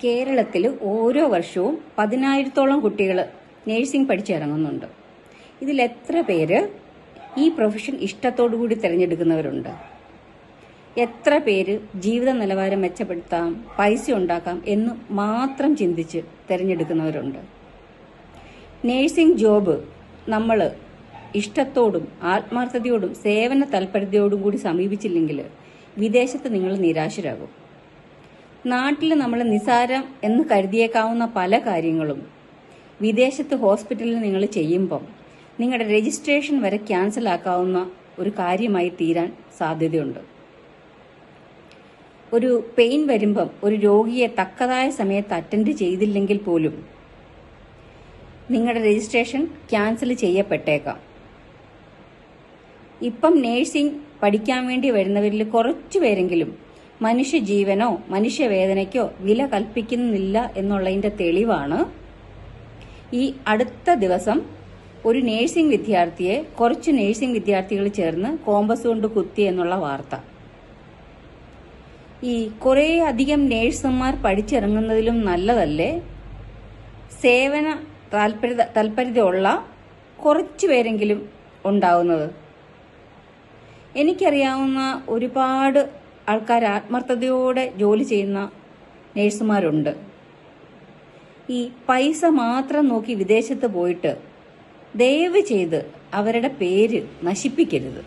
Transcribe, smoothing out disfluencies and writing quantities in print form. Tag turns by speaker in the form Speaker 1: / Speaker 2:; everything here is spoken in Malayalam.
Speaker 1: കേരളത്തിൽ ഓരോ വർഷവും 10,000-ഓളം കുട്ടികൾ നേഴ്സിംഗ് പഠിച്ചിറങ്ങുന്നുണ്ട്. ഇതിൽ എത്ര പേര് ഈ പ്രൊഫഷൻ ഇഷ്ടത്തോടുകൂടി തിരഞ്ഞെടുക്കുന്നവരുണ്ട്? എത്ര പേര് ജീവിത നിലവാരം മെച്ചപ്പെടുത്താം, പൈസ ഉണ്ടാക്കാം എന്ന് മാത്രം ചിന്തിച്ച് തിരഞ്ഞെടുക്കുന്നവരുണ്ട്? നേഴ്സിംഗ് ജോബ് നമ്മൾ ഇഷ്ടത്തോടും ആത്മാർത്ഥതയോടും സേവന താൽപര്യത്തോടും കൂടി സമീപിച്ചില്ലെങ്കിൽ വിദേശത്ത് നിങ്ങൾ നിരാശരാകും. നാട്ടിൽ നമ്മൾ നിസാരം എന്ന് കരുതിയേക്കാവുന്ന പല കാര്യങ്ങളും വിദേശത്ത് ഹോസ്പിറ്റലിൽ നിങ്ങൾ ചെയ്യുമ്പം നിങ്ങളുടെ രജിസ്ട്രേഷൻ വരെ ക്യാൻസൽ ആക്കാവുന്ന ഒരു കാര്യമായി തീരാൻ സാധ്യതയുണ്ട്. ഒരു പെയിൻ വരുമ്പം ഒരു രോഗിയെ തക്കതായ സമയത്ത് അറ്റൻഡ് ചെയ്തില്ലെങ്കിൽ പോലും നിങ്ങളുടെ രജിസ്ട്രേഷൻ ക്യാൻസൽ ചെയ്യപ്പെട്ടേക്കാം. ഇപ്പം നേഴ്സിംഗ് പഠിക്കാൻ വേണ്ടി വരുന്നവരിൽ കുറച്ചു പേരെങ്കിലും മനുഷ്യജീവനോ മനുഷ്യവേദനയ്ക്കോ വില കൽപ്പിക്കുന്നില്ല എന്നുള്ളതിന്റെ തെളിവാണ് ഈ അടുത്ത ദിവസം ഒരു നേഴ്സിംഗ് വിദ്യാർത്ഥിയെ കുറച്ച് നേഴ്സിംഗ് വിദ്യാർത്ഥികൾ ചേർന്ന് കോമ്പസ് കൊണ്ട് കുത്തി എന്നുള്ള വാർത്ത. ഈ കുറേ അധികം നേഴ്സുമാർ പഠിച്ചിറങ്ങുന്നതിലും നല്ലതല്ലേ സേവന താൽപര്യമുള്ള കുറച്ചു പേരെങ്കിലും ഉണ്ടാവുന്നത്? എനിക്കറിയാവുന്ന ഒരുപാട് ആൾക്കാർ ആത്മാർത്ഥതയോടെ ജോലി ചെയ്യുന്ന നേഴ്സുമാരുണ്ട്. ഈ പൈസ മാത്രം നോക്കി വിദേശത്ത് പോയിട്ട് ദയവ് ചെയ്ത് അവരുടെ പേര് നശിപ്പിക്കരുത്.